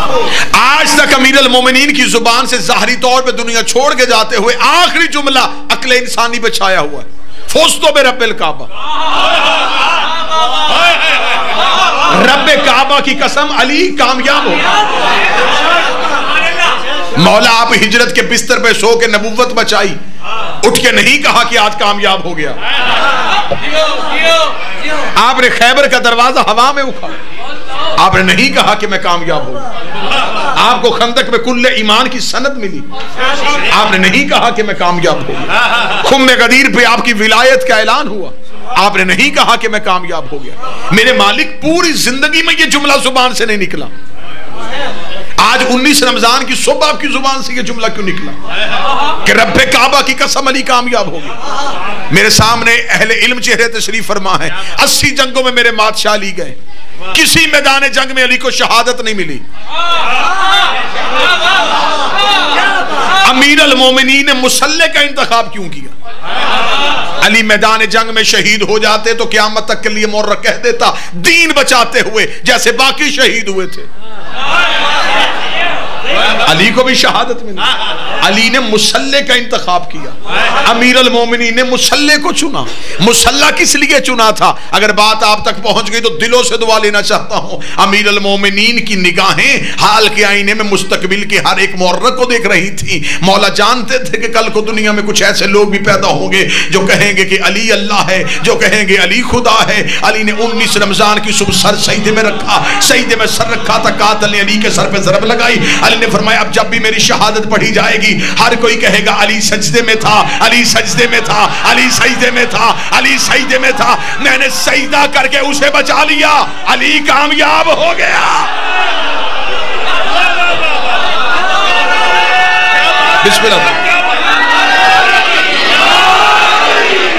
आज तक अमीरुल मोमिनीन की जुबान से ज़ाहरी तौर पे दुनिया छोड़ के जाते हुए आखिरी जुमला अक्ल इंसानी पे छाया हुआ है, फुज़्तु बिरब्बिल काबा। रब्बे काबा की कसम, अली कामयाब हो। मौला आप हिजरत के बिस्तर पे सो के नबुव्वत बचाई, उठ के नहीं कहा कि आज कामयाब हो गया। आपने खैबर का दरवाजा हवा में उखाड़ा, आपने नहीं कहा कि मैं कामयाब हो गया। आपको खंदक में कुल्ले ईमान की सनद मिली, आपने नहीं कहा कि मैं कामयाब हो गया। खुम्मे गदीर पे आपकी विलायत का ऐलान हुआ, आपने नहीं कहा कि मैं कामयाब हो गया। मेरे मालिक, पूरी जिंदगी में ये जुमला जुबान से नहीं निकला, आज 19 रमजान की सुबह आपकी जुबान से ये जुमला क्यों निकला कि रब्बे काबा की कसम अली कामयाब हो गया। मेरे सामने अहले इल्म चेहरे तशरीफ फरमा है। 80 जंगों में मेरे बादशाह अली गए, किसी मैदान जंग में अली को शहादत नहीं मिली। अमीर अल मोमिनीन ने मुसल्ले का इंतखाब क्यों किया? अली मैदान जंग में शहीद हो जाते तो क़यामत तक के लिए मोर्र कह देता, दीन बचाते हुए जैसे बाकी शहीद हुए थे। अली को भी शहादत मिली, अली ने मुसल्ले का इंतखाब किया। अमीर अल मोमिनीन ने मुसल्ले को चुना। मुसल्ला किस लिए चुना था? अगर बात आप तक पहुंच गई तो दिलों से दुआ लेना चाहता हूं। अमीर अल मोमिनीन की निगाहें हाल के आईने में मुस्तकबिल के हर एक मोर्रक को देख रही थी। मौला जानते थे कि कल को दुनिया में कुछ ऐसे लोग भी पैदा होंगे जो कहेंगे कि अली अल्लाह है, जो कहेंगे अली खुदा है। अली ने 19 रमजान की सुबह सर सजदे में रखा, सजदे में सर रखा था, कातिल ने अली के सर पे ज़रब लगाई। अली ने फरमाया, अब जब भी मेरी शहादत पढ़ी जाएगी हर कोई कहेगा अली सजदे में था, अली सजदे में था, अली सजदे में था, अली सजदे में था। मैंने सजदा करके उसे बचा लिया, अली कामयाब हो गया। बिस्मिल्लाह।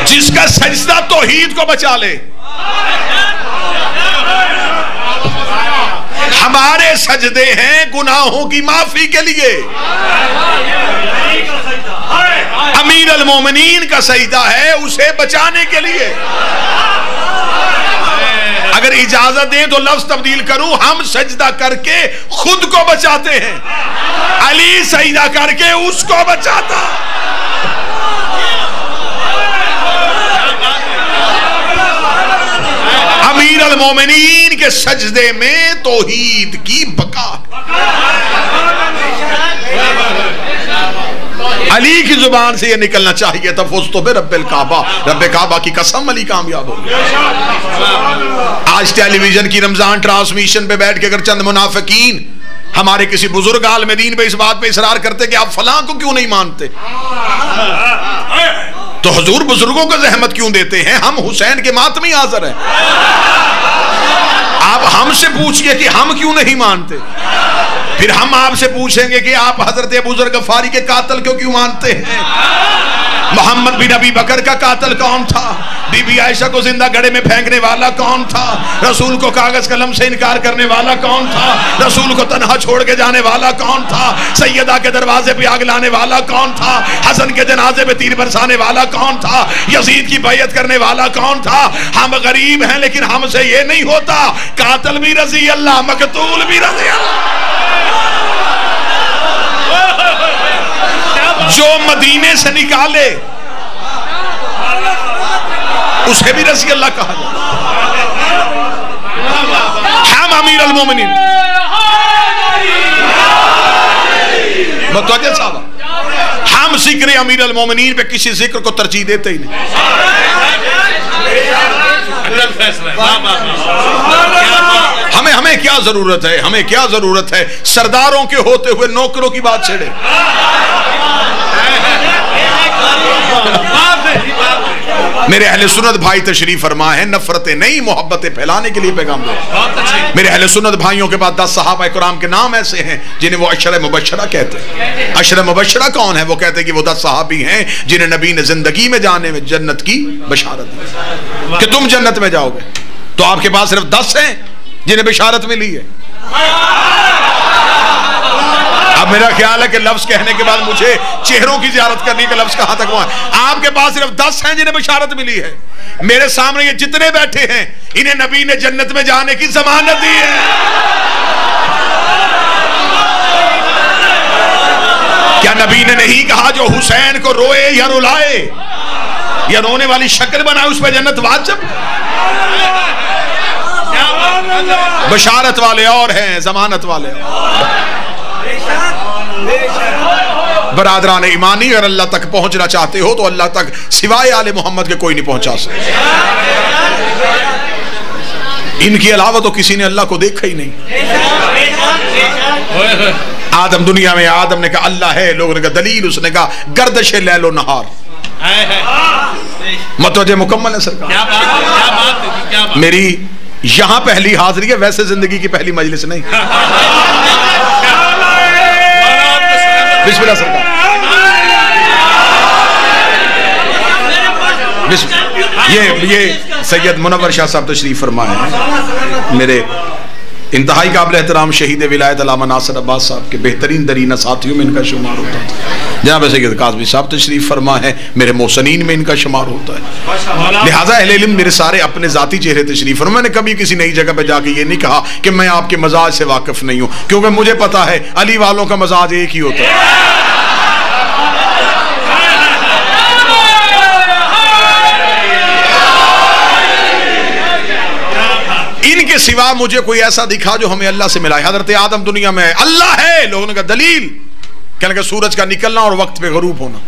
जिसका सजदा तौहीद को बचा ले। हमारे सजदे हैं गुनाहों की माफी के लिए, अमीर अल मोमिनीन का सजदा है उसे बचाने के लिए। अगर इजाजत दें तो लफ्ज तब्दील करूं, हम सजदा करके खुद को बचाते हैं, अली सजदा करके उसको बचाता। अमीर अल मोमिनीन के सजदे में तौहीद की बका। अली की जुबान से यह निकलना चाहिए था, फुज़्तु बिरब्बिल काबा, रब्बे काबा की कसम अली कामयाब हो गया। आज टेलीविजन की रमजान ट्रांसमिशन पे बैठ के अगर चंद मुनाफिकीन हमारे किसी बुजुर्ग आलिम दीन पे इस बात पे इसरार करते कि आप फलां को क्यों नहीं मानते, तो हुजूर बुजुर्गों को जहमत क्यों देते हैं? हम हुसैन के मातमी हाज़िर हैं। आप हमसे पूछिए कि हम क्यों नहीं मानते, फिर हम आपसे पूछेंगे कि आप हजरत अबू ज़र गफ़ारी के कातिल क्यों मानते हैं? मोहम्मद बिन अबी बकर का कातिल कौन था? बीबी आयशा को जिंदा गड़े में फेंकने वाला कौन था? रसूल को कागज कलम से इनकार करने वाला कौन था? रसूल को तन्हा छोड़ के जाने वाला कौन था? सैयदा के दरवाजे पे आग लाने वाला कौन था? हसन के जनाजे पे तीर बरसाने वाला कौन था? यजीद की बैयत करने वाला कौन था? हम गरीब हैं लेकिन हमसे ये नहीं होता, कातिल भी रज़ी अल्लाह, मकतूल भी रज़ी अल्लाह। जो मदीने से निकाले उसे भी रज़ी अल्लाह कहा जाए। हम अमीर अल मोमिनीन मुतवज्जह साहब, हम जिक्र अमीर अल मोमिनीन पे किसी जिक्र को तरजीह देते ही नहीं। हमें क्या जरूरत है, हमें क्या जरूरत है सरदारों के होते हुए नौकरों की बात छेड़े। मेरे अहले सुन्नत भाई तशरीफ फरमा है, नफरतें नहीं मोहब्बतें फैलाने के लिए पैगाम दे। मेरे अहले सुन्नत भाइयों के बाद 10 सहाबा किराम के नाम ऐसे हैं जिन्हें वो अशर मुबशरा कहते हैं। अशर मुबशरा कौन है? वो कहते हैं कि वो 10 सहाबी हैं जिन्हें नबी ने जिंदगी में जाने में जन्नत की बशारत दी कि तुम जन्नत में जाओगे। तो आपके पास सिर्फ 10 हैं जिन्हें बशारत मिली है। अब मेरा ख्याल है कि लफ्ज कहने के बाद मुझे चेहरों की ज़ियारत करने का लफ्ज कहां तक हुआ? आपके पास सिर्फ 10 हैं जिन्हें बशारत मिली है। मेरे सामने ये जितने बैठे हैं इन्हें नबी ने जन्नत में जाने की जमानत दी है। नबी ने नहीं कहा जो हुसैन को रोए या रुलाए या रोने वाली शक्ल बनाए उस पर जन्नत वाजिब। बशारत वाले और हैं, जमानत वाले। बरादरान ईमानी, अगर अल्लाह तक पहुंचना चाहते हो तो अल्लाह तक सिवाय आले मोहम्मद के कोई नहीं पहुंचा सकता। इनके अलावा तो किसी ने अल्लाह को देखा ही नहीं। आदम दुनिया में आदम ने कहा अल्लाह है, लोगों ने कहा दलील, उसने कहा गर्दश लैलो नहार। मतवजे मुकम्मल है सरकार। क्या बात, मेरी यहां पहली हाजिरी है, वैसे जिंदगी की पहली मजलिस नहीं। बिस्मिल्लाह सरकार। ये सैयद मुनव्वर शाह साहब तशरीफ फरमाए हैं, मेरे इंतहाई काबिल एहतराम शहीद विलायत अल्लामा नासिर अब्बास साहब के बेहतरीन दरीना साथियों में इनका शुमार होता है। जनाब सैयद काज़मी साहब तशरीफ फरमा है, मेरे मोहसनीन में इनका शुमार होता है। लिहाजा अहले इल्म मेरे सारे अपने जाती चेहरे तशरीफ फरमा। मैंने कभी किसी नई जगह पे जाके ये नहीं कहा कि मैं आपके मजाज से वाकिफ नहीं हूँ, क्योंकि मुझे पता है अली वालों का मजाज एक ही होता है। इनके सिवा मुझे कोई ऐसा दिखा जो हमें अल्लाह से मिलाए। हजरत आदम दुनिया में अल्लाह है, लोगों ने कहा दलील, कहने का सूरज का निकलना और वक्त पे गरूब होना,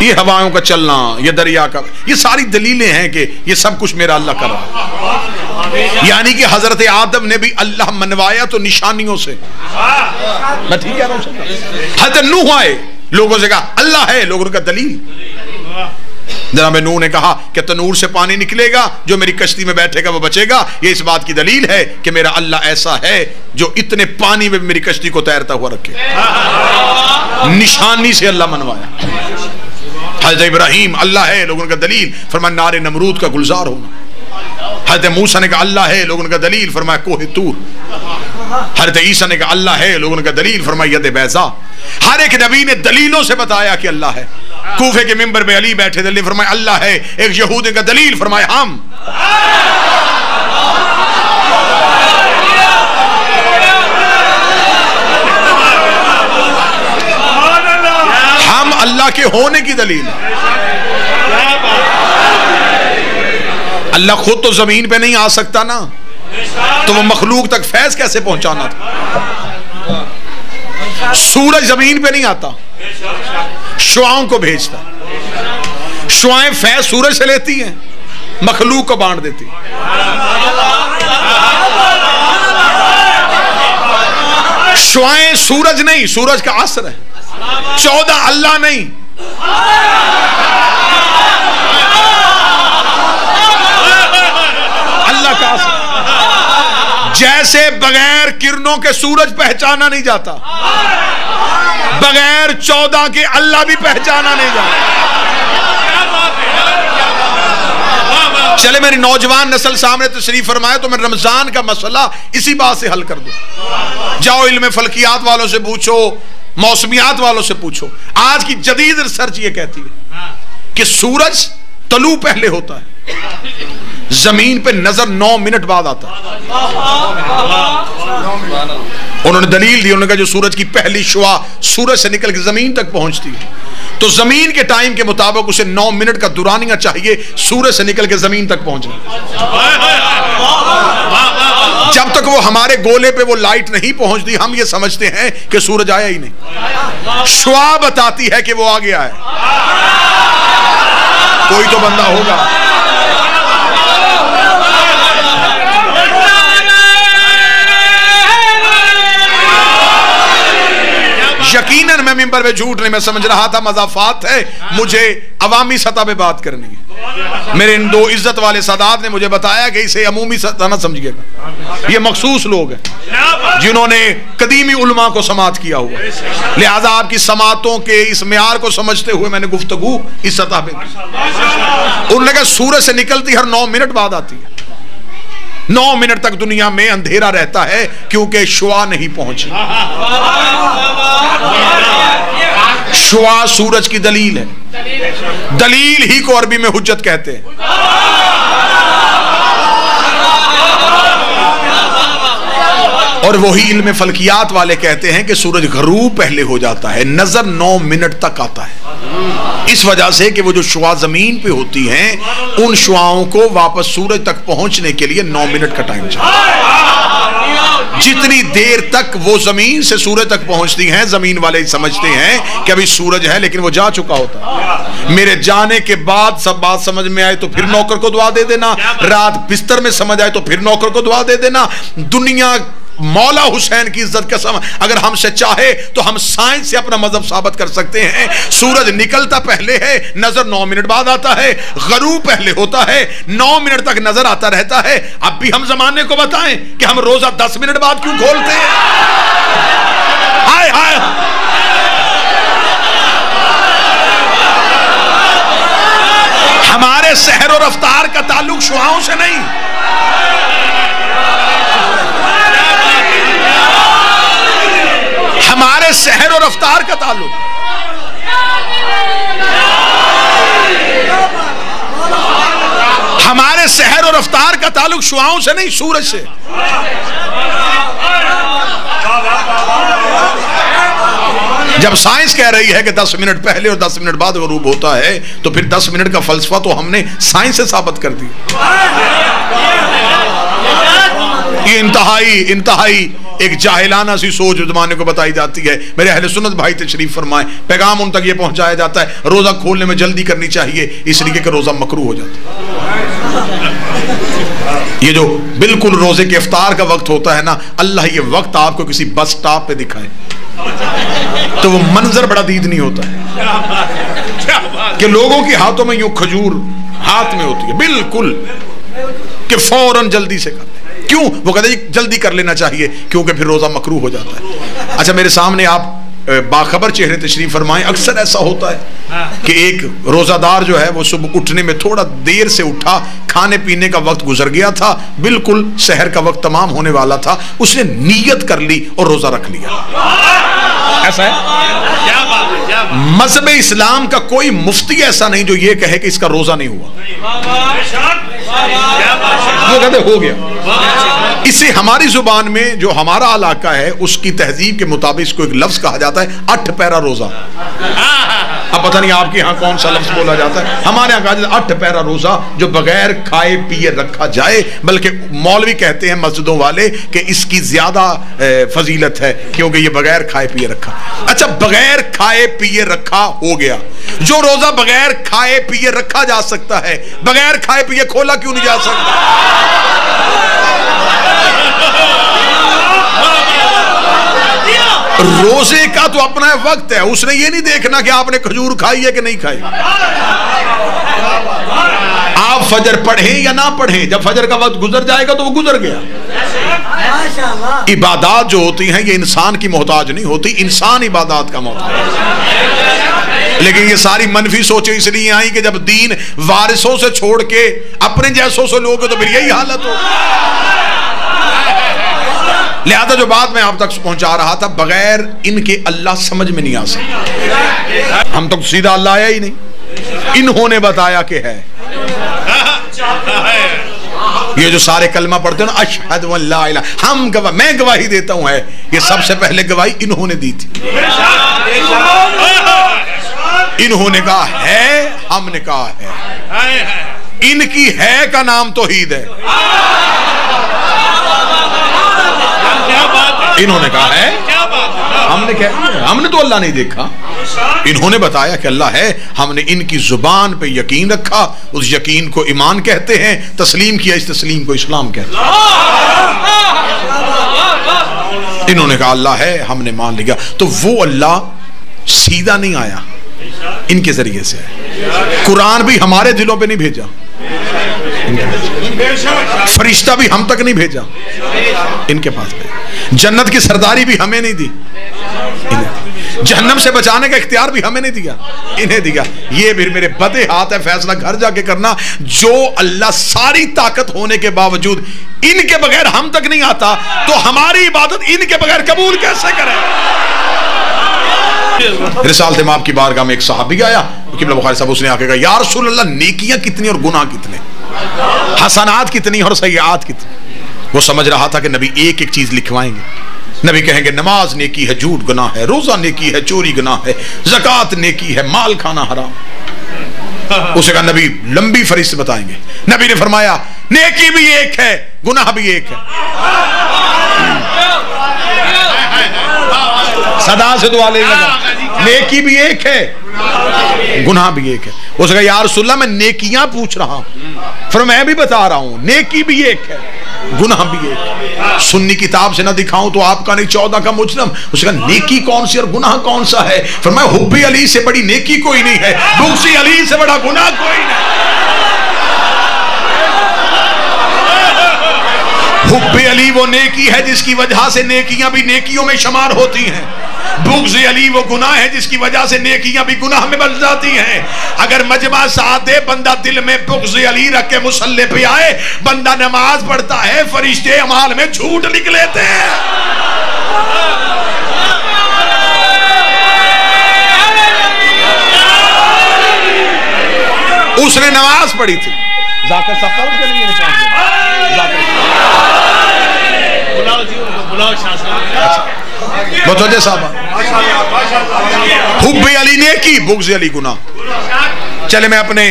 ये हवाओं का चलना, ये दरिया का, ये सारी दलीलें हैं कि ये सब कुछ मेरा अल्लाह कर रहा है। यानी कि हजरत आदम ने भी अल्लाह मनवाया तो निशानियों से। मैं ठीक कह रहा हूं? हजरत नूह आए, लोगों से कहा अल्लाह है, लोगों ने कहा दलील। जनाब नूह ने कहा कि तनूर से पानी निकलेगा, जो मेरी कश्ती में बैठेगा वो बचेगा। ये इस बात की दलील है कि मेरा अल्लाह ऐसा है जो इतने पानी में मेरी कश्ती को तैरता हुआ रखे। निशानी से अल्लाह मनवाया। हज़रत इब्राहीम अल्लाह है, लोगों का दलील, फरमाया नारे नमरूद का गुलजार होना। हज़रत मूसा ने कहा अल्लाह है, लोगों का दलील, फरमाया कोहे तूर। हज़रत ईसा ने कहा अल्लाह है, लोगों का दलील, फरमाया यद बैज़ा। हर एक नबी ने दलीलों से बताया कि अल्लाह है। कूफे के मिंबर पे अली बैठे थे, फरमाया अल्लाह है। एक यहूदी का दलील, फरमाया हम अल्लाह के होने की दलील है। अल्लाह खुद तो जमीन पे नहीं आ सकता ना, तो वो मखलूक तक फैज कैसे पहुंचाना था? सूरज जमीन पे नहीं आता, शुआओं को भेजता। शुआएं फैज सूरज से लेती हैं, मखलूक को बांट देती। शुआएं सूरज नहीं, सूरज का असर है। 14 अल्लाह नहीं, अल्लाह का असर। जैसे बगैर किरणों के सूरज पहचाना नहीं जाता, बगैर 14 के अल्लाह भी पहचाना नहीं जाता। चले मेरी नौजवान नस्ल सामने तशरीफ फरमाए तो मैं रमजान का मसला इसी बात से हल कर दूं। जाओ इल्म फल्कियात वालों से पूछो, मौसमियात वालों से पूछो। आज की जदीद रिसर्च ये कहती है कि सूरज तलू पहले होता है, जमीन पे नजर 9 मिनट बाद आता है। उन्होंने दलील दी, उन्होंने कहा जो सूरज की पहली शुआ सूरज से निकल के जमीन तक पहुंचती है तो जमीन के टाइम के मुताबिक उसे 9 मिनट का दुरानिया चाहिए सूरज से निकल के जमीन तक पहुंचने। जब तक वो हमारे गोले पे वो लाइट नहीं पहुंचती हम ये समझते हैं कि सूरज आया ही नहीं। शुआ बताती है कि वो आ गया है। कोई तो बंदा होगा। यकीनन मैं मिंबर पे झूठ नहीं, मैं समझ रहा था मज़ाफ़ात है, मुझे अवामी सतह पे बात करनी है। मेरे इन 2 इज्जत वाले सादात ने मुझे बताया कि इसे अमूमी सतह ना समझिएगा, ये मखसूस लोग हैं जिन्होंने कदीमी उलमा को समात किया हुआ। लिहाजा आपकी समातों के इस मेयार को समझते हुए मैंने गुफ्तगू इस सतह पे। उन्होंने कहा सूरज से निकलती हर 9 मिनट बाद आती है। 9 मिनट तक दुनिया में अंधेरा रहता है क्योंकि शुआ नहीं पहुंची। शुआ सूरज की दलील है, दलील ही को अरबी में हुज्जत कहते हैं। और वही इल्म फल्कियात वाले कहते हैं कि सूरज गरूब पहले हो जाता है, नजर 9 मिनट तक आता है। इस वजह से कि वो जो शुआ जमीन पे होती हैं, उन शुआओं को वापस सूरज तक पहुंचने के लिए 9 मिनट का टाइम चाहिए। जितनी देर तक वो जमीन से सूरज तक पहुंचती हैं, जमीन वाले समझते हैं कि अभी सूरज है, लेकिन वो जा चुका होता है। मेरे जाने के बाद सब बात समझ में आए तो फिर नौकर को दुआ दे देना, रात बिस्तर में समझ आए तो फिर नौकर को दुआ दे देना। दुनिया मौला हुसैन की इज्जत कसम, अगर हमसे चाहे तो हम साइंस से अपना मजहब साबित कर सकते हैं। सूरज निकलता पहले है, नजर 9 मिनट बाद आता है, गरूब पहले होता है, 9 मिनट तक नजर आता रहता है। अब भी हम जमाने को बताएं कि हम रोजा 10 मिनट बाद क्यों खोलते हैं? हाय हाय, हमारे सहर और रफ्तार का ताल्लुक शुआओं से नहीं, हमारे सहर और रफ्तार का ताल्लुक हमारे सहर और रफ्तार का ताल्लुक शुआओं से नहीं, सूरज से। जब साइंस कह रही है कि 10 मिनट पहले और 10 मिनट बाद गरूब होता है, तो फिर 10 मिनट का फलसफा तो हमने साइंस से साबित कर दिया। ये इंतहाई एक जाहिलाना सी सोच जमाने को बताई जाती है। मेरे अहले सुन्नत भाई तशरीफ फरमाए, पैगाम उन तक ये पहुंचाया जाता है रोजा खोलने में जल्दी करनी चाहिए, इसलिए कि रोजा मकरूह हो जाता है। ये जो बिल्कुल रोजे के इफ्तार का वक्त होता है ना, अल्लाह ये वक्त आपको किसी बस स्टॉप पे दिखाए तो वो मंजर बड़ा दीदनी होता है कि लोगों के हाथों में यूं खजूर हाथ में होती है, बिल्कुल कि फौरन जल्दी से कर। क्यों? वो कहते हैं जल्दी कर लेना चाहिए, क्योंकि फिर रोजा मकरूह हो जाता है। अच्छा, मेरे सामने आप बाखबर चेहरे तशरीफ फरमाएं, अक्सर ऐसा होता है कि एक रोजादार जो है वो सुबह उठने में थोड़ा देर से उठा, खाने पीने का वक्त गुजर गया था, बिल्कुल सहर का वक्त तमाम होने वाला था, उसने नीयत कर ली और रोजा रख लिया। ऐसा है? क्या बात है, क्या बात। मज़हब इस्लाम का कोई मुफ्ती ऐसा नहीं जो ये कहे कि इसका रोजा नहीं हुआ, वो कहते हो गया। इसे हमारी जुबान में जो हमारा इलाका है उसकी तहजीब के मुताबिक इसको एक लफ्ज कहा जाता है 8 पैरा रोजा। अब पता नहीं आपके यहाँ कौन सा लफ्ज बोला जाता है, हमारे यहाँ कहा जाता है 8 पैरा रोजा जो बगैर खाए पिए रखा जाए, बल्कि मौलवी कहते हैं मस्जिदों वाले कि इसकी ज्यादा फजीलत है क्योंकि ये बगैर खाए पिए रखा। अच्छा, बगैर खाए पिए रखा हो गया, जो रोजा बगैर खाए पिए रखा जा सकता है, बगैर खाए पिए खोला क्यों नहीं जा सकता? रोजे का तो अपना वक्त है, उसने ये नहीं देखना कि आपने खजूर खाई है कि नहीं खाई। आप फजर पढ़े या ना पढ़े, जब फजर का वक्त गुजर जाएगा तो वो गुजर गया। इबादत जो होती हैं ये इंसान की मोहताज नहीं होती, इंसान इबादत का मोहताज। लेकिन ये सारी मनफी सोचें इसलिए आई कि जब दीन वारिसों से छोड़ के अपने जैसों से लोगे तो फिर यही हालत हो। लिहाजा जो बात मैं आप तक पहुंचा रहा था, बगैर इनके अल्लाह समझ में नहीं आ सकता। हम तो सीधा अल्लाह आया ही नहीं, इन्होंने बताया कि है। ये जो सारे कलमा पढ़ते हो ना, अशहदु अल्ला इलाहा, हम गवाह, मैं गवाही देता हूं, है ये सबसे पहले गवाही इन्होंने दी थी। इन्होंने कहा है, हमने कहा है। इनकी है का नाम तौहीद है, इन्होंने कहा है, हमने क्या, हमने तो अल्लाह नहीं देखा, इन्होंने बताया कि अल्लाह है, हमने इनकी जुबान पे यकीन रखा, उस यकीन को ईमान कहते हैं, तस्लीम किया, इस तस्लीम को इस्लाम कहते हैं। इन्होंने कहा अल्लाह है, हमने मान लिया। तो वो अल्लाह सीधा नहीं आया, इनके जरिए से है। कुरान भी हमारे दिलों पे नहीं भेजा, फरिश्ता भी हम तक नहीं भेजा, इनके पास भेजा। जन्नत की सरदारी भी हमें नहीं दी, जहन्नम से बचाने का इख्तियार भी हमें नहीं दिया, इन्हें दिया। ये भी मेरे बदे हाथ है, फैसला घर जाके करना। जो अल्लाह सारी ताकत होने के बावजूद इनके बगैर हम तक नहीं आता, तो हमारी इबादत इनके बगैर कबूल कैसे करें? रिसालत इमाम की बारगाह में एक सहाबी आया, किबला बुखारी साहब, उसने आके कहा या रसूल अल्लाह, नेकियां कितनी और गुनाह कितने, हसनात कितनी और सय्यात कितनी? वो समझ रहा था कि नबी एक एक चीज लिखवाएंगे। नबी कहेंगे नमाज नेकी है, झूठ गुनाह है, रोजा नेकी है, चोरी गुनाह है, ज़कात नेकी है, माल खाना हराम। उसे कहा नबी लंबी फरिश्त बताएंगे। नबी ने फरमाया नेकी भी एक है, गुनाह भी एक है। सदा से दुआ ले लगा, नेकी भी एक है, गुनाह भी एक है। उसने कहा या रसूलल्लाह मैं नेकियां पूछ रहा हूं, फिर मैं भी बता रहा हूं नेकी भी एक है, गुनाह भी एक है। सुन्नी किताब से ना दिखाऊं तो आपका नहीं 14 का मुजरम। उसका नेकी कौन सी और गुनाह कौन सा है? फिर मैं हुब्बे अली से बड़ी नेकी कोई नहीं है, बुग़्ज़े अली से बड़ा गुनाह कोई नहीं। हुब्बे अली वो नेकी है जिसकी वजह से नेकियां भी नेकियों में शुमार होती हैं। बुग़्ज़े अली वो गुनाह है जिसकी वजह से नेकियां भी गुनाह में बन जाती हैं। अगर मजमा साथ दे, बंदा दिल में बुग़्ज़े अली रख के मुसल्ले पे आए, बंदा नमाज पढ़ता है, फरिश्ते अमाल में झूठ लिख लेते हैं। उसने नमाज पढ़ी थी, जाकर सब मुतवज्जे साहब, हुब्बे अली नेकी, बुग़्ज़े अली गुनाह। चले मैं अपने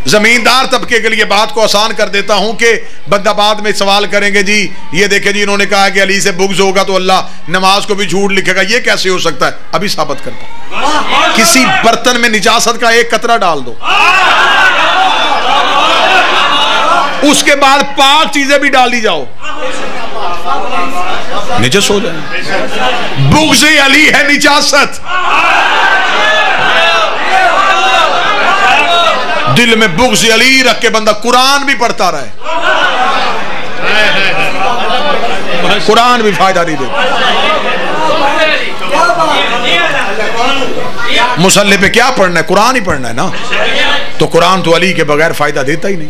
जमींदार तबके के लिए बात को आसान कर देता हूं कि बंदा बाद में सवाल करेंगे जी ये देखे जी इन्होंने कहा कि अली से बुग़्ज़ होगा तो अल्लाह नमाज को भी झूठ लिखेगा, ये कैसे हो सकता है? अभी साबित करता हूं। किसी बर्तन में निजासत का एक कतरा डाल दो, उसके बाद पाक चीजें भी डाल दी जाओ, निजस हो जाए। बुग़्ज़े अली है निजासत। दिल में बुग़्ज़े अली रख के बंदा कुरान भी पढ़ता रहे, कुरान भी फायदा नहीं देता। मुसल्ले पे क्या पढ़ना है? कुरान ही पढ़ना है ना। तो कुरान तो अली के बगैर फायदा देता ही नहीं।